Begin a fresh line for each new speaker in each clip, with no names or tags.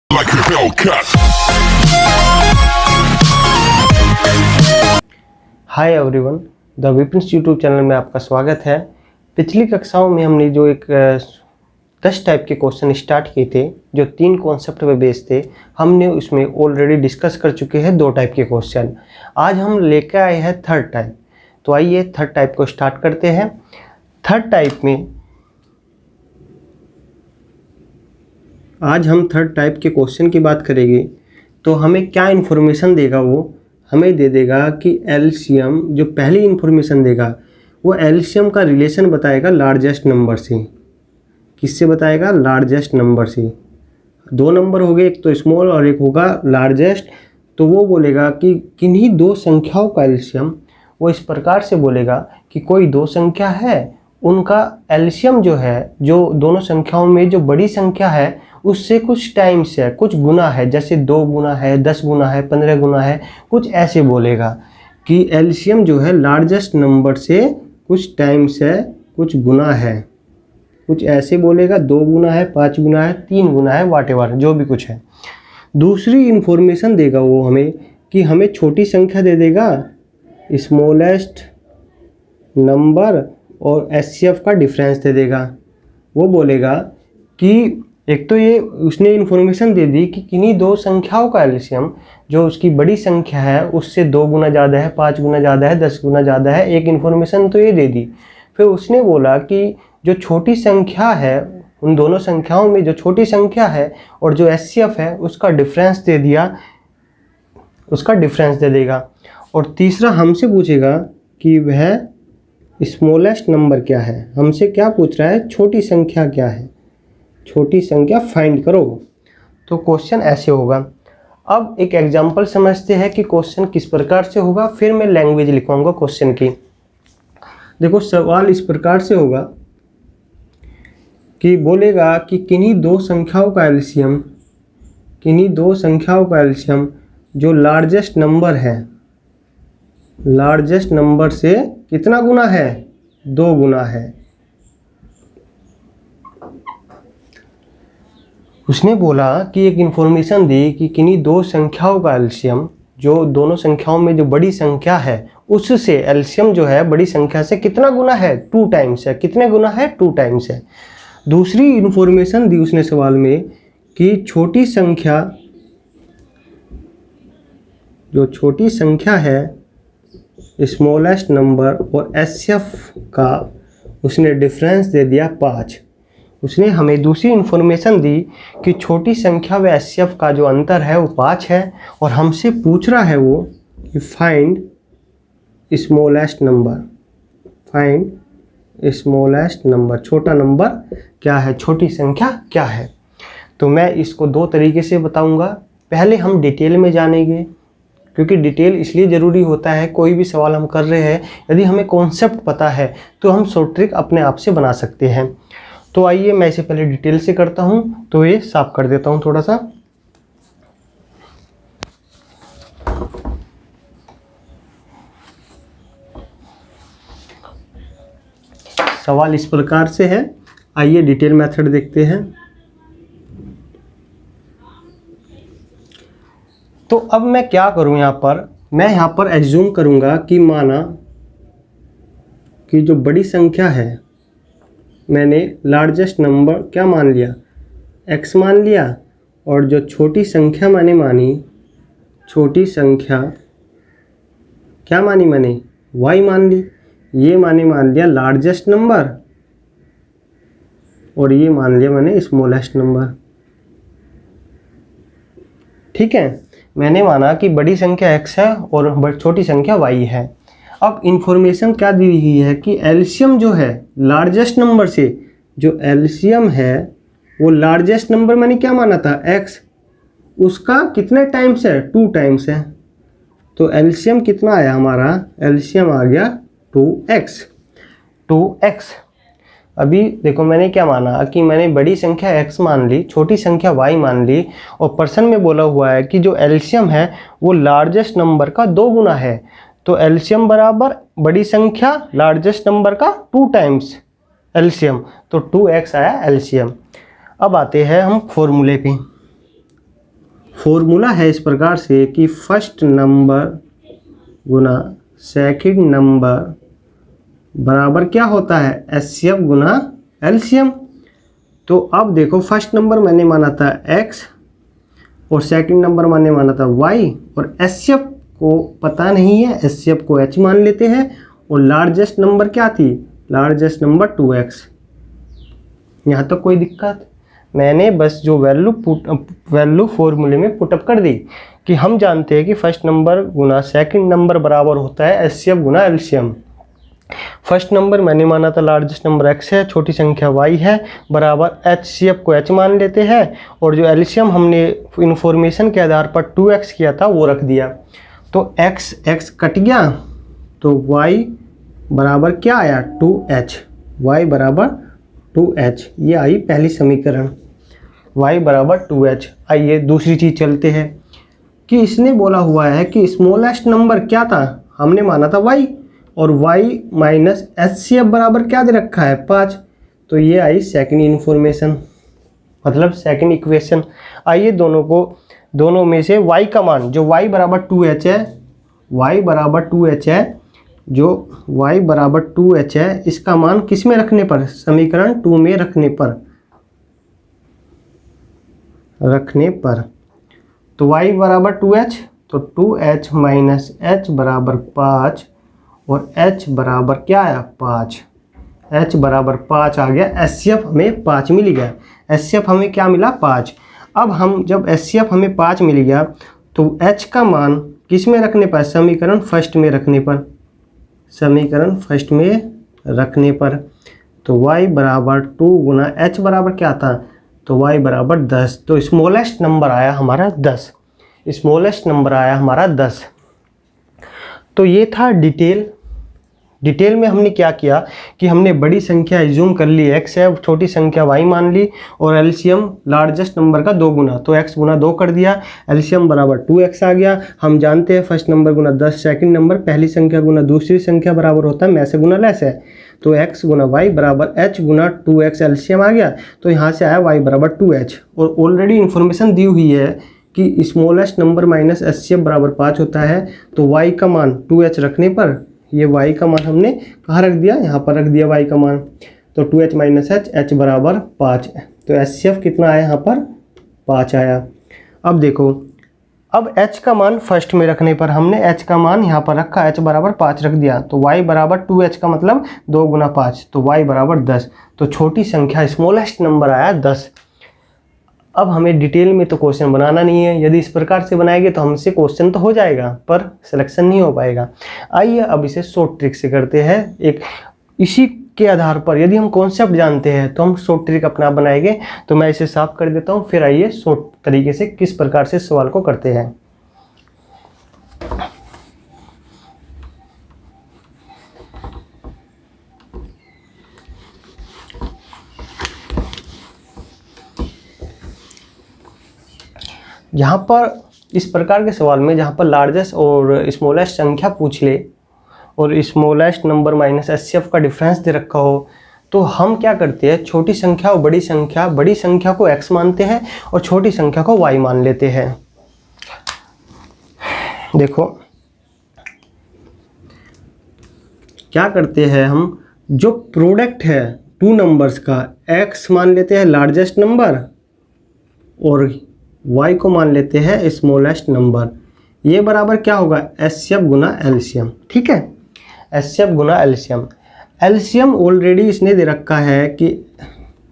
like a Hellcat.
Hi everyone, the Vipin's YouTube channel में आपका स्वागत है। पिछली कक्षाओं में हमने जो एक 10 टाइप के क्वेश्चन स्टार्ट किए थे जो 3 कॉन्सेप्ट पे बेस्ड थे, हमने उसमें ऑलरेडी डिस्कस कर चुके हैं 2 टाइप के क्वेश्चन। आज हम लेकर आए हैं थर्ड टाइप। तो आइए थर्ड टाइप को स्टार्ट करते हैं। थर्ड टाइप में आज हम थर्ड टाइप के क्वेश्चन की बात करेंगे। तो हमें क्या इन्फॉर्मेशन देगा, वो हमें दे देगा कि एलसीएम, जो पहली इन्फॉर्मेशन देगा वो एलसीएम का रिलेशन बताएगा लार्जेस्ट नंबर से। किससे बताएगा? लार्जेस्ट नंबर से। 2 नंबर हो गए, एक तो स्मॉल और एक होगा लार्जेस्ट। तो वो बोलेगा कि किन्हीं 2 संख्याओं का एलसीएम, वो इस प्रकार से बोलेगा कि कोई 2 संख्या है, उनका एलसीएम जो है, जो दोनों संख्याओं में जो बड़ी संख्या है उससे कुछ टाइम्स है, कुछ गुना है, जैसे 2 गुना है, 10 गुना है, 15 गुना है, कुछ ऐसे बोलेगा कि एलसीएम जो है लार्जेस्ट नंबर से कुछ टाइम्स है, कुछ गुना है, कुछ ऐसे बोलेगा। 2 गुना है, 5 गुना है, 3 गुना है, व्हाटएवर जो भी कुछ है। दूसरी इन्फॉर्मेशन देगा वो हमें कि हमें छोटी संख्या दे देगा, स्मॉलेस्ट नंबर, और एचसीएफ का डिफरेंस दे देगा। वो बोलेगा कि एक तो ये उसने इन्फॉर्मेशन दे दी कि किन्हीं 2 संख्याओं का एलसीएम, जो उसकी बड़ी संख्या है उससे 2 गुना ज़्यादा है, 5 गुना ज़्यादा है, 10 गुना ज़्यादा है। एक इन्फॉर्मेशन तो ये दे दी। फिर उसने बोला कि जो छोटी संख्या है, उन दोनों संख्याओं में जो छोटी संख्या है और जो एचसीएफ है उसका डिफरेंस दे दिया, उसका डिफरेंस दे देगा। और तीसरा हमसे पूछेगा कि वह स्मॉलेस्ट नंबर क्या है। हमसे क्या पूछ रहा है? छोटी संख्या क्या है, छोटी संख्या फाइंड करो। तो क्वेश्चन ऐसे होगा। अब एक एग्जांपल समझते हैं कि क्वेश्चन किस प्रकार से होगा, फिर मैं लैंग्वेज लिखवाऊंगा क्वेश्चन की। देखो सवाल इस प्रकार से होगा कि बोलेगा कि किन्हीं 2 संख्याओं का एलसीएम, किन्हीं 2 संख्याओं का एलसीएम जो लार्जेस्ट नंबर है, लार्जेस्ट नंबर से कितना गुना है? 2 गुना है। उसने बोला कि एक इन्फॉर्मेशन दी कि किन्हीं 2 संख्याओं का एलसीएम, जो दोनों संख्याओं में जो बड़ी संख्या है उससे एलसीएम जो है बड़ी संख्या से कितना गुना है? 2 टाइम्स है। कितने गुना है? 2 टाइम्स है। दूसरी इन्फॉर्मेशन दी उसने सवाल में कि छोटी संख्या, जो छोटी संख्या है स्मॉलेस्ट नंबर और एचसीएफ का उसने डिफरेंस दे दिया 5। उसने हमें दूसरी इन्फॉर्मेशन दी कि छोटी संख्या व एचसीएफ का जो अंतर है वो 5 है, और हमसे पूछ रहा है वो कि find smallest number, find smallest number, छोटा नंबर क्या है, छोटी संख्या क्या है। तो मैं इसको 2 तरीके से बताऊंगा। पहले हम डिटेल में जानेंगे, क्योंकि डिटेल इसलिए ज़रूरी होता है, कोई भी सवाल हम कर रहे हैं यदि हमें कॉन्सेप्ट पता है तो हम शॉर्ट ट्रिक अपने आप से बना सकते हैं। तो आइए मैं इसे पहले डिटेल से करता हूँ। तो ये साफ कर देता हूँ थोड़ा सा। सवाल इस प्रकार से है, आइए डिटेल मेथड देखते हैं। तो अब मैं क्या करूं, मैं यहाँ पर एज्यूम करूंगा कि माना कि जो बड़ी संख्या है मैंने लार्जेस्ट नंबर क्या मान लिया? x मान लिया, और जो छोटी संख्या मैंने मानी, छोटी संख्या क्या मानी मैंने? y मान ली। ये मान लिया लार्जेस्ट नंबर, और ये मान लिया मैंने स्मॉलेस्ट नंबर। ठीक है, मैंने माना कि बड़ी संख्या x है और छोटी संख्या y है। अब इन्फॉर्मेशन क्या दी गई है कि एलसीएम जो है लार्जेस्ट नंबर से, जो एलसीएम है वो लार्जेस्ट नंबर मैंने क्या माना था? x, उसका कितने टाइम्स है? 2 टाइम्स है। तो एलसीएम कितना आया हमारा? एलसीएम आ गया 2x, 2x। अभी देखो मैंने क्या माना कि मैंने बड़ी संख्या x मान ली, छोटी संख्या y मान ली, और प्रश्न में बोला हुआ है कि जो एलसीएम है वो लार्जेस्ट नंबर का 2 गुना है। तो एलसीएम बराबर बड़ी संख्या लार्जेस्ट नंबर का 2 टाइम्स एलसीएम, तो 2x आया एलसीएम। अब आते हैं हम फॉर्मूले पे। फॉर्मूला है इस प्रकार से कि फर्स्ट नंबर गुना सेकंड नंबर बराबर क्या होता है, एचसीएफ गुना एलसीएम। तो अब देखो फर्स्ट नंबर मैंने माना था x और सेकंड नंबर मैंने माना था y, और एचसीएफ को पता नहीं है, एचसीएफ को h मान लेते हैं, और लार्जेस्ट नंबर क्या थी, लार्जेस्ट नंबर 2x। यहाँ तक कोई दिक्कत? मैंने बस जो वैल्यू फॉर्मूले में पुटअप कर दी कि हम जानते हैं कि फर्स्ट नंबर गुना सेकंड नंबर बराबर होता है एचसीएफ गुना एलसीएम। फर्स्ट नंबर मैंने माना था लार्जेस्ट नंबर x है, छोटी संख्या y है, बराबर एचसीएफ को h मान लेते हैं, और जो एलसीएम हमने इन्फॉर्मेशन के आधार पर 2x किया था वो रख दिया। तो x कट गया, तो y बराबर क्या आया, 2h। y बराबर 2h, ये आई पहली समीकरण, y बराबर 2h। आइए दूसरी चीज़ चलते हैं कि इसने बोला हुआ है कि स्मॉलेस्ट नंबर क्या था, हमने माना था y, और y माइनस एचसीएफ बराबर क्या दे रखा है, 5। तो ये आई सेकंड इन्फॉर्मेशन, मतलब सेकंड इक्वेशन। आइए दोनों में से y का मान जो y बराबर 2h है, y बराबर 2h है, जो y बराबर 2h है, इसका मान किस में रखने पर, समीकरण 2 में रखने पर तो y बराबर 2h, तो 2h माइनस h बराबर 5, और h बराबर क्या आया, 5। h बराबर 5 आ गया, एचसीएफ हमें 5 मिल गया। एचसीएफ हमें क्या मिला, 5। अब हम जब एचसीएफ हमें 5 मिल गया तो h का मान किस में रखने पर, समीकरण फर्स्ट में रखने पर, तो y बराबर 2 गुना h बराबर क्या था, तो y बराबर 10। तो स्मॉलेस्ट नंबर आया हमारा 10, स्मॉलेस्ट नंबर आया हमारा 10। तो ये था डिटेल में हमने क्या किया कि हमने बड़ी संख्या एज्यूम कर ली x है, छोटी संख्या y मान ली, और एलसीएम लार्जेस्ट नंबर का 2 गुना, तो x गुना 2 कर दिया, एलसीएम बराबर 2x आ गया। हम जानते हैं फर्स्ट नंबर गुना 10 सेकंड नंबर, पहली संख्या गुना दूसरी संख्या बराबर होता है में से गुना लेस है, तो x गुना y बराबर h गुना 2x, एलसीएम आ गया। तो यहाँ से आया y बराबर 2h, और ऑलरेडी इन्फॉर्मेशन दी हुई है कि स्मॉलेस्ट नंबर माइनस एचसीएफ बराबर 5 होता है। तो y का मान 2h रखने पर, ये y का मान हमने कहाँ रख दिया, यहाँ पर रख दिया y का मान, तो 2h माइनस h बराबर 5। तो एचसीएफ कितना आया, यहाँ पर 5 आया। अब देखो, अब h का मान फर्स्ट में रखने पर हमने h का मान यहाँ पर रखा, h बराबर 5 रख दिया, तो y बराबर 2h का मतलब 2 गुना 5, तो y बराबर 10। तो छोटी संख्या स्मॉलेस्ट नंबर आया 10। अब हमें डिटेल में तो क्वेश्चन बनाना नहीं है, यदि इस प्रकार से बनाएंगे तो हमसे क्वेश्चन तो हो जाएगा पर सिलेक्शन नहीं हो पाएगा। आइए अब इसे शॉर्ट ट्रिक से करते हैं। एक इसी के आधार पर यदि हम कॉन्सेप्ट जानते हैं तो हम शॉर्ट ट्रिक अपना बनाएंगे। तो मैं इसे साफ कर देता हूँ, फिर आइए शॉर्ट तरीके से किस प्रकार से सवाल को करते हैं। जहाँ पर इस प्रकार के सवाल में जहाँ पर लार्जेस्ट और स्मॉलेस्ट संख्या पूछ ले और स्मॉलेस्ट नंबर माइनस एचसीएफ का डिफरेंस दे रखा हो, तो हम क्या करते हैं, छोटी संख्या और बड़ी संख्या को x मानते हैं और छोटी संख्या को y मान लेते हैं। देखो क्या करते हैं, हम जो प्रोडक्ट है 2 नंबर्स का x मान लेते हैं लार्जेस्ट नंबर और y को मान लेते हैं स्मॉलेस्ट नंबर। ये बराबर क्या होगा, एचसीएफ गुना एलसीएम। ठीक है, एचसीएफ गुना एलसीएम। एलसीएम ऑलरेडी इसने दे रखा है कि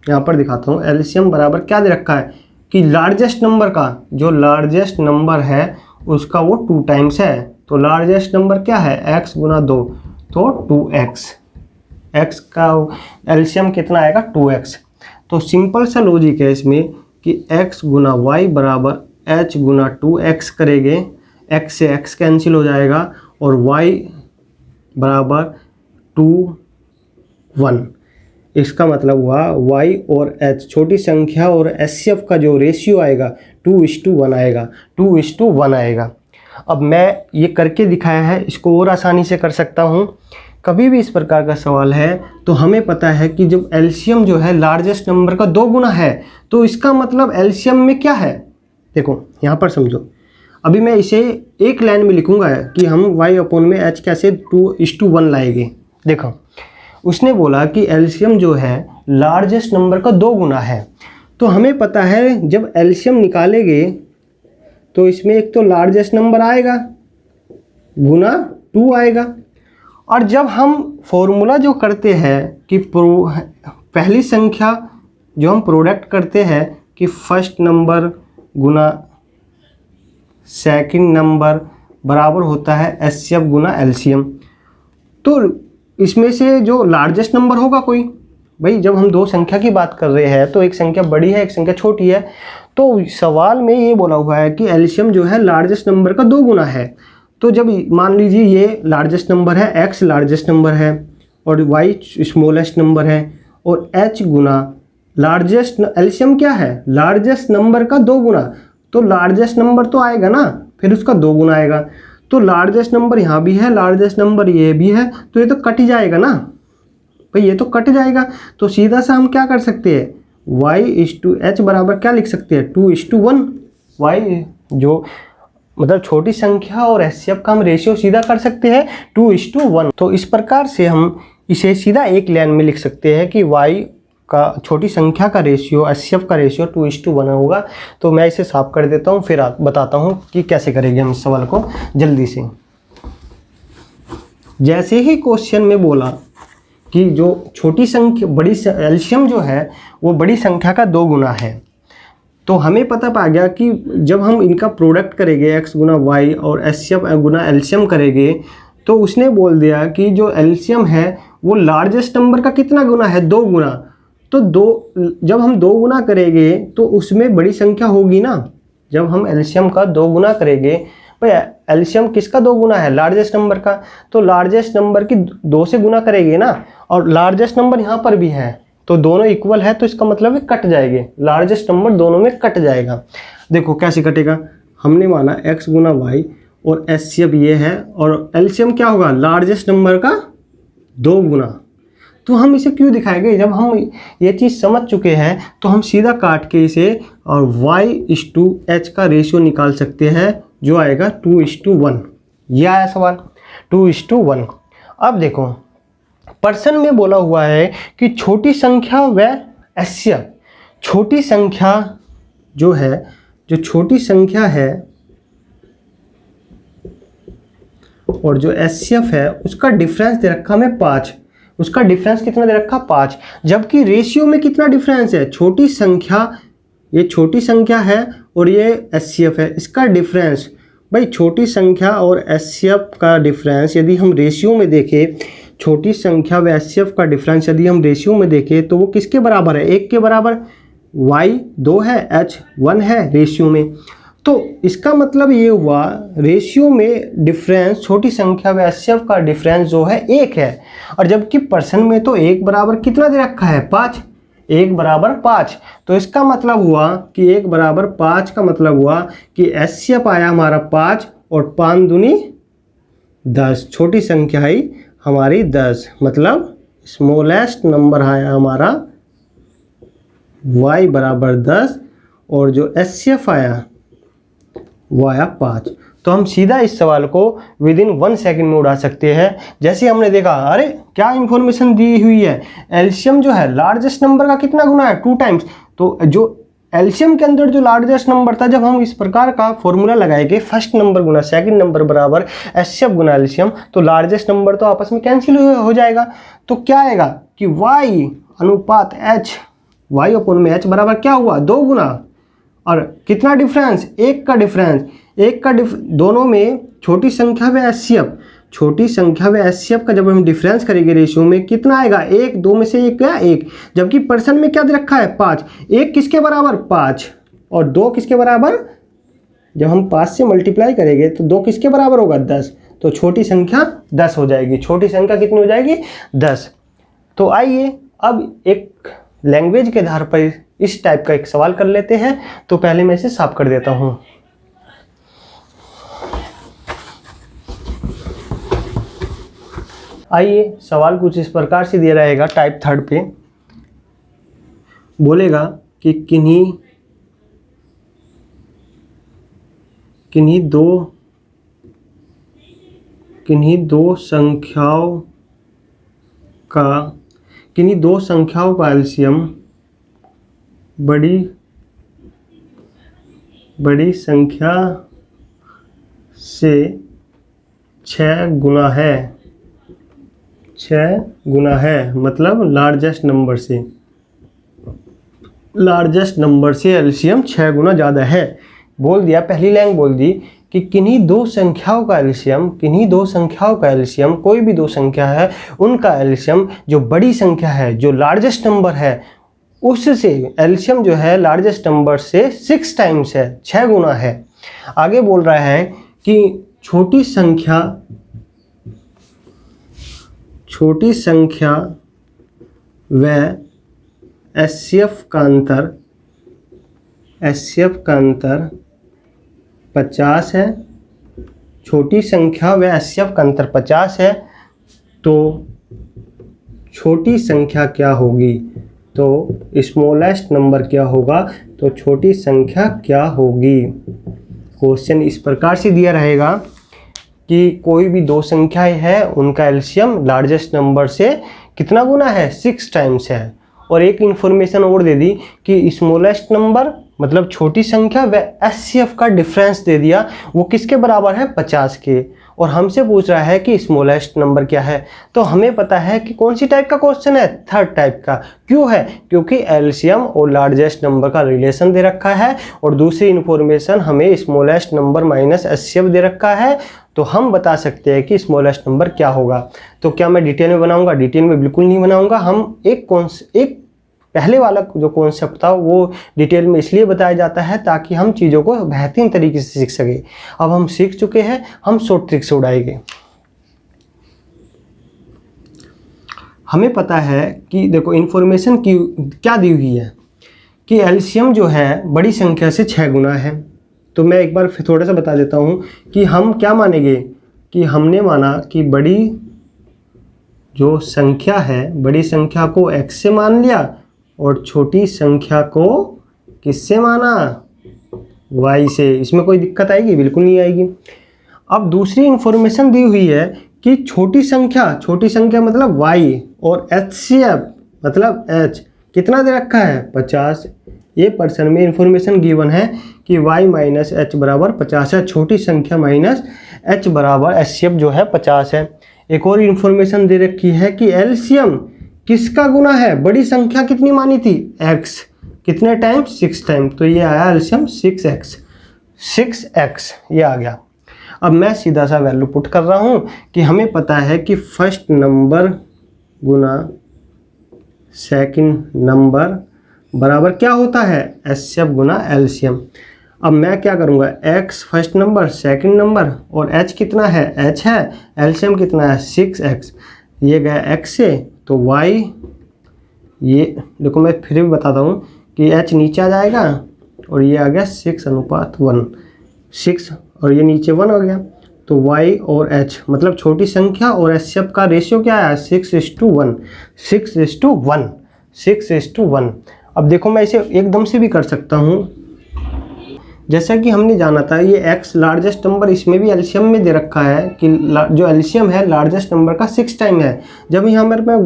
यहाँ पर दिखाता हूँ, एलसीएम बराबर क्या दे रखा है कि लार्जेस्ट नंबर का जो लार्जेस्ट नंबर है उसका वो 2 टाइम्स है। तो लार्जेस्ट नंबर क्या है, x गुना 2, तो 2x। x का एलसीएम कितना आएगा, 2x। तो सिंपल सा लॉजिक है इसमें कि x गुना y बराबर h गुना 2x करेंगे, x से x कैंसिल हो जाएगा और y बराबर 2 1। इसका मतलब हुआ y और h छोटी संख्या और एचसीएफ का जो रेशियो आएगा 2:1 आएगा, 2:1 आएगा। अब मैं ये करके दिखाया है, इसको और आसानी से कर सकता हूँ। कभी भी इस प्रकार का सवाल है तो हमें पता है कि जब एलसीएम जो है लार्जेस्ट नंबर का 2 गुना है तो इसका मतलब एलसीएम में क्या है, देखो यहाँ पर समझो, अभी मैं इसे एक लाइन में लिखूंगा कि हम y अपॉन में h कैसे 2:1 लाएंगे। देखो उसने बोला कि एलसीएम जो है लार्जेस्ट नंबर का 2 गुना है। तो हमें पता है जब एलसीएम निकालेंगे तो इसमें एक तो लार्जेस्ट नंबर आएगा गुना 2 आएगा, और जब हम फॉर्मूला जो करते हैं कि पहली संख्या जो हम प्रोडक्ट करते हैं कि फर्स्ट नंबर गुना सेकंड नंबर बराबर होता है एचसीएफ गुना एलसीएम। तो इसमें से जो लार्जेस्ट नंबर होगा कोई, भाई जब हम दो संख्या की बात कर रहे हैं तो एक संख्या बड़ी है एक संख्या छोटी है, तो सवाल में ये बोला हुआ है कि एलसीएम जो है लार्जेस्ट नंबर का 2 गुना है। तो जब मान लीजिए ये लार्जेस्ट नंबर है, एक्स लार्जेस्ट नंबर है और वाई स्मॉलेस्ट नंबर है और एच गुना लार्जेस्ट, एलसीएम क्या है लार्जेस्ट नंबर का 2 गुना, तो लार्जेस्ट नंबर तो आएगा ना, फिर उसका 2 गुना आएगा। तो लार्जेस्ट नंबर यहाँ भी है, लार्जेस्ट नंबर ये भी है, तो ये तो कट ही जाएगा ना भाई, ये तो कट जाएगा। तो सीधा सा हम क्या कर सकते हैं, y/h बराबर क्या लिख सकते हैं 2:1। y जो मतलब छोटी संख्या और एचसीएफ का हम रेशियो सीधा कर सकते हैं 2:1। तो इस प्रकार से हम इसे सीधा एक लाइन में लिख सकते हैं कि y का छोटी संख्या का रेशियो एचसीएफ का रेशियो 2:1 होगा। तो मैं इसे साफ कर देता हूँ, फिर बताता हूँ कि कैसे करेंगे हम इस सवाल को जल्दी से। जैसे ही क्वेश्चन में बोला कि जो छोटी संख्या बड़ी एलसीएम जो है वो बड़ी संख्या का 2 गुना है, तो हमें पता पा गया कि जब हम इनका प्रोडक्ट करेंगे x गुना y और एचसीएफ गुना एलसीएम करेंगे तो उसने बोल दिया कि जो एलसीएम है वो लार्जेस्ट नंबर का कितना गुना है 2 गुना। तो जब हम 2 गुना करेंगे तो उसमें बड़ी संख्या होगी ना, जब हम एलसीएम का 2 गुना करेंगे, भाई एलसीएम किसका 2 गुना है लार्जेस्ट नंबर का, तो लार्जेस्ट नंबर की 2 से गुना करेंगे ना, और लार्जेस्ट नंबर यहाँ पर भी है तो दोनों इक्वल है, तो इसका मतलब है कट जाएंगे, लार्जेस्ट नंबर दोनों में कट जाएगा। देखो कैसे कटेगा, हमने माना x गुना y और एचसीएफ ये है और एलसीएम क्या होगा लार्जेस्ट नंबर का 2 गुना। तो हम इसे क्यों दिखाएंगे, जब हम ये चीज़ समझ चुके हैं तो हम सीधा काट के इसे और y/h का रेशियो निकाल सकते हैं जो आएगा 2:1। ये आया सवाल 2:1। अब देखो पर्सन में बोला हुआ है कि छोटी संख्या व एचसीएफ, छोटी संख्या जो है, जो छोटी संख्या है और जो एचसीएफ है उसका डिफरेंस दे रखा हमें 5, उसका डिफरेंस कितना दे रखा 5, जबकि रेशियो में कितना डिफरेंस है, छोटी संख्या, ये छोटी संख्या है और ये एचसीएफ है, इसका डिफरेंस, भाई छोटी संख्या और एचसीएफ का डिफरेंस यदि हम रेशियो में देखें, छोटी संख्या व एचसीएफ का डिफरेंस यदि हम रेशियो में देखें तो वो किसके बराबर है 1 के बराबर, y 2 है h 1 है रेशियो में। तो इसका मतलब ये हुआ रेशियो में डिफरेंस छोटी संख्या व एचसीएफ का डिफरेंस जो है 1 है, और जबकि पर्सन में तो 1 बराबर कितना दे रखा है 5, 1 बराबर 5। तो इसका मतलब हुआ कि 1 बराबर 5 का मतलब हुआ कि एचसीएफ आया हमारा 5 और 5 दूनी 10, छोटी संख्या आई हमारी 10, मतलब स्मॉलेस्ट नंबर आया हमारा y बराबर 10 और जो एचसीएफ आया वो आया 5। तो हम सीधा इस सवाल को विदिन 1 सेकंड में उड़ा सकते हैं। जैसे हमने देखा अरे क्या इंफॉर्मेशन दी हुई है, एलसीएम जो है लार्जेस्ट नंबर का कितना गुना है 2 टाइम्स। तो जो एलसीएम के अंदर जो लार्जेस्ट नंबर था, जब हम इस प्रकार का फॉर्मूला लगाएंगे फर्स्ट नंबर गुना सेकंड नंबर बराबर एचसीएफ गुना एलसीएम, तो लार्जेस्ट नंबर तो आपस में कैंसिल हो जाएगा। तो क्या आएगा कि y अनुपात h, y अपॉन में h बराबर क्या हुआ 2 गुना, और कितना डिफरेंस 1 का डिफरेंस, दोनों में छोटी संख्या व एचसीएफ, छोटी संख्या व एचसीएफ का जब हम डिफरेंस करेंगे रेशियो में कितना आएगा 1, 2 में से 1 क्या 1, जबकि पर्सन में क्या दे रखा है 5, 1 किसके बराबर 5 और 2 किसके बराबर, जब हम 5 से मल्टीप्लाई करेंगे तो 2 किसके बराबर होगा 10, तो छोटी संख्या 10 हो जाएगी, छोटी संख्या कितनी हो जाएगी 10। तो आइए अब एक लैंग्वेज के आधार पर इस टाइप का एक सवाल कर लेते हैं। तो पहले मैं इसे साफ कर देता हूँ। आइए सवाल कुछ इस प्रकार से दिया रहेगा, टाइप 3 पे बोलेगा कि किन्हीं किन्हीं दो संख्याओं का एलसीएम बड़ी संख्या से 6 गुना है, मतलब लार्जेस्ट नंबर से एलसीएम 6 गुना ज़्यादा है। बोल दिया, पहली लाइन बोल दी कि किन्हीं दो संख्याओं का एलसीएम, कोई भी दो संख्या है उनका एलसीएम जो बड़ी संख्या है, जो लार्जेस्ट नंबर है, उससे एलसीएम जो है लार्जेस्ट नंबर से 6 टाइम्स है, 6 गुना है। आगे बोल रहा है कि छोटी संख्या व एचसीएफ का अंतर 50 है। छोटी संख्या व एचसीएफ का अंतर 50 है, तो छोटी संख्या क्या होगी? तो स्मॉलेस्ट नंबर क्या होगा? तो छोटी संख्या क्या होगी? क्वेश्चन इस प्रकार से दिया रहेगा कि कोई भी दो संख्याएं है, उनका एलसीएम लार्जेस्ट नंबर से कितना गुना है? 6 टाइम्स है। और एक इन्फॉर्मेशन और दे दी कि स्मॉलेस्ट नंबर मतलब छोटी संख्या व एचसीएफ का डिफरेंस दे दिया, वो किसके बराबर है? 50 के। और हमसे पूछ रहा है कि स्मॉलेस्ट नंबर क्या है। तो हमें पता है कि कौन सी टाइप का क्वेश्चन है? थर्ड टाइप का। क्यों है? क्योंकि एलसीएम और लार्जेस्ट नंबर का रिलेशन दे रखा है, और दूसरी इन्फॉर्मेशन हमें स्मॉलेस्ट नंबर माइनस एचसीएफ दे रखा है। तो हम बता सकते हैं कि स्मॉलेस्ट नंबर क्या होगा। तो क्या मैं डिटेल में बनाऊंगा? डिटेल में बिल्कुल नहीं बनाऊंगा। हम एक पहले वाला जो कॉन्सेप्ट था वो डिटेल में इसलिए बताया जाता है ताकि हम चीज़ों को बेहतरीन तरीके से सीख सके। अब हम सीख चुके हैं, हम शॉर्ट ट्रिक से उड़ाएंगे। हमें पता है कि देखो इन्फॉर्मेशन की क्या दी हुई है कि एलसीएम जो है बड़ी संख्या से 6 गुना है। तो मैं एक बार फिर थोड़ा सा बता देता हूँ कि हम क्या मानेंगे कि हमने माना कि बड़ी जो संख्या है, बड़ी संख्या को x से मान लिया और छोटी संख्या को किससे माना? y से। इसमें कोई दिक्कत आएगी? बिल्कुल नहीं आएगी। अब दूसरी इन्फॉर्मेशन दी हुई है कि छोटी संख्या मतलब y और एचसीएफ मतलब h कितना दे रखा है? 50। ये पर्सन में इन्फॉर्मेशन गिवन है कि y माइनस एच बराबर 50 है। छोटी संख्या माइनस h बराबर एचसीएफ जो है 50 है। एक और इन्फॉर्मेशन दे रखी है कि एलसीएम किसका गुना है? बड़ी संख्या कितनी मानी थी? x। कितने टाइम? 6 टाइम। तो ये आया एलसीएम 6x ये आ गया। अब मैं सीधा सा वैल्यू पुट कर रहा हूँ कि हमें पता है कि फर्स्ट नंबर गुना सेकंड नंबर बराबर क्या होता है? एचसीएफ गुना एलसीएम। अब मैं क्या करूँगा? x first number, second number, और h कितना है? h है। एलसीएम कितना है? 6x। ये गया x से, तो y, ये देखो मैं फिर भी बताता हूँ कि h नीचे आ जाएगा और ये आ गया 6:1, 6 और ये नीचे 1 हो गया। तो y और h मतलब छोटी संख्या और एचसीएफ का रेशियो क्या है? 6:1। अब देखो मैं इसे एकदम से भी कर सकता हूँ। जैसा कि हमने जाना था ये x लार्जेस्ट नंबर, इसमें भी एलसीएम में दे रखा है कि जो एलसीएम है लार्जेस्ट नंबर का 6 टाइम है। जब यहाँ पर मैं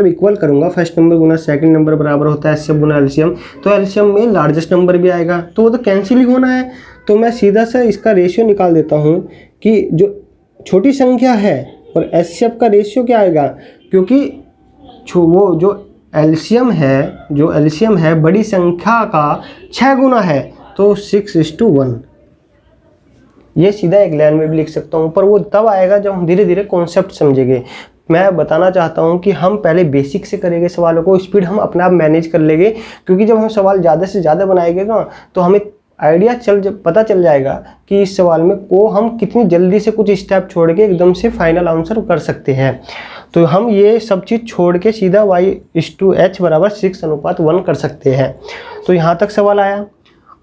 इक्वल करूँगा, फर्स्ट नंबर गुना सेकंड नंबर बराबर होता है एचसीएफ गुना एलसीएम, तो एलसीएम में लार्जेस्ट नंबर भी आएगा, तो वो तो कैंसिल ही होना है। तो मैं सीधा सा इसका रेशियो निकाल देता हूँ कि जो छोटी संख्या है और एचसीएफ का रेशियो क्या आएगा, क्योंकि वो जो एलसीएम है बड़ी संख्या का 6 गुना है, तो 6:1। ये सीधा एक लाइन में भी लिख सकता हूँ, पर वो तब आएगा जब हम धीरे धीरे कॉन्सेप्ट समझेंगे। मैं बताना चाहता हूँ कि हम पहले बेसिक से करेंगे सवालों को, स्पीड हम अपने आप मैनेज कर लेंगे, क्योंकि जब हम सवाल ज़्यादा से ज़्यादा बनाएंगे ना तो हमें आइडिया पता चल जाएगा कि इस सवाल में को हम कितनी जल्दी से कुछ स्टेप छोड़ के एकदम से फाइनल आंसर कर सकते हैं। तो हम ये सब चीज़ छोड़ के सीधा y/h बराबर 6:1 कर सकते हैं। तो यहाँ तक सवाल आया।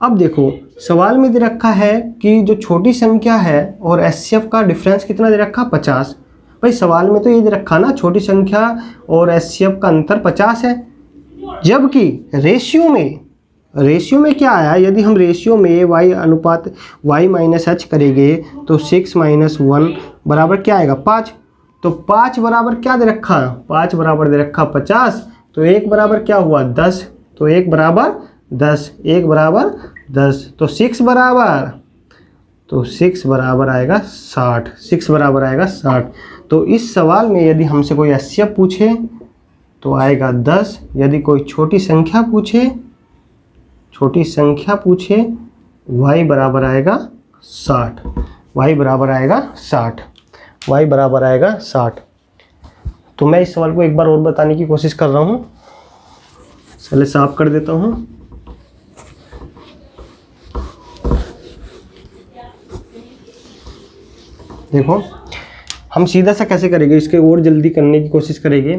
अब देखो सवाल में दे रखा है कि जो छोटी संख्या है और एचसीएफ का डिफरेंस कितना दे रखा? 50। भाई सवाल में तो ये दे रखा ना छोटी संख्या और एचसीएफ का अंतर 50 है, जबकि रेशियो में रेशियो में क्या आया, यदि हम रेशियो में y अनुपात y माइनस h करेंगे तो 6 माइनस 1 बराबर क्या आएगा 5। तो 5 बराबर क्या दे रखा, 5 बराबर दे रखा 50। तो 1 बराबर क्या हुआ 10। तो 1 बराबर 10, 1 बराबर 10। तो 6 बराबर आएगा 60। 6 बराबर आएगा 60। तो इस सवाल में यदि हमसे कोई HCF पूछे तो आएगा 10। यदि कोई छोटी संख्या पूछे y बराबर आएगा 60। y बराबर आएगा 60। y बराबर आएगा 60। तो मैं इस सवाल को एक बार और बताने की कोशिश कर रहा हूँ। चलिए साफ कर देता हूँ। देखो हम सीधा सा कैसे करेंगे, इसके और जल्दी करने की कोशिश करेंगे।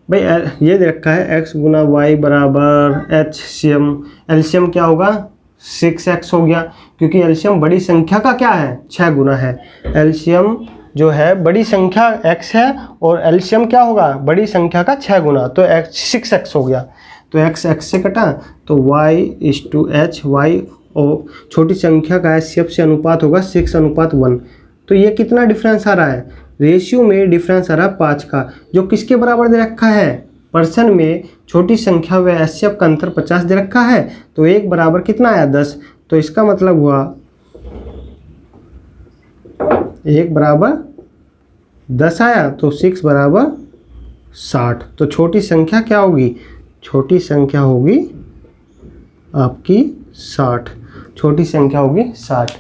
भाई ये दे रखा है x गुना वाई बराबर HCM। एलसीएम क्या होगा 6x हो गया, क्योंकि एलसीएम बड़ी संख्या का क्या है 6 गुना है। एलसीएम जो है बड़ी संख्या x है और एलसीएम क्या होगा बड़ी संख्या का 6 गुना, तो 6x हो गया। तो x से कटा तो y/h, y और छोटी संख्या का HCF से अनुपात होगा 6:1। तो ये कितना डिफरेंस आ रहा है, रेशियो में डिफरेंस आ रहा है 5 का, जो किसके बराबर दे रखा है पर्सन में छोटी संख्या व HCF का अंतर 50 दे रखा है। तो 1 बराबर कितना आया 10। तो इसका मतलब हुआ 1 बराबर 10 आया, तो 6 बराबर 60। तो छोटी संख्या क्या होगी, छोटी संख्या होगी आपकी 60। छोटी संख्या होगी 60।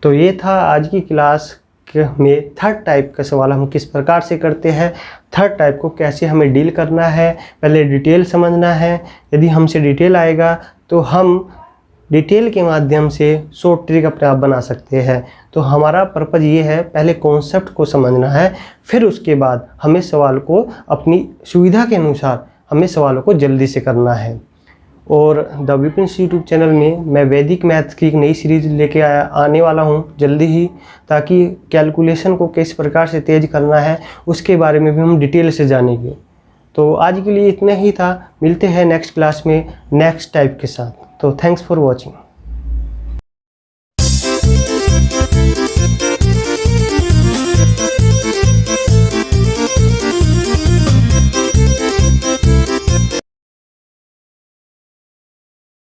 तो ये था आज की क्लास में थर्ड टाइप का सवाल हम किस प्रकार से करते हैं, थर्ड टाइप को कैसे हमें डील करना है, पहले डिटेल समझना है। यदि हमसे डिटेल आएगा तो हम डिटेल के माध्यम से शॉर्ट ट्रिक अपने आप बना सकते हैं। तो हमारा पर्पज़ ये है पहले कॉन्सेप्ट को समझना है, फिर उसके बाद हमें सवाल को अपनी सुविधा के अनुसार हमें सवालों को जल्दी से करना है। और द विपिन्स यूट्यूब चैनल में मैं वैदिक मैथ्स की एक नई सीरीज़ लेके आने वाला हूं जल्दी ही, ताकि कैलकुलेशन को किस प्रकार से तेज़ करना है उसके बारे में भी हम डिटेल से जानेंगे। तो आज के लिए इतना ही था, मिलते हैं नेक्स्ट क्लास में नेक्स्ट टाइप के साथ। तो थैंक्स फॉर वॉचिंग।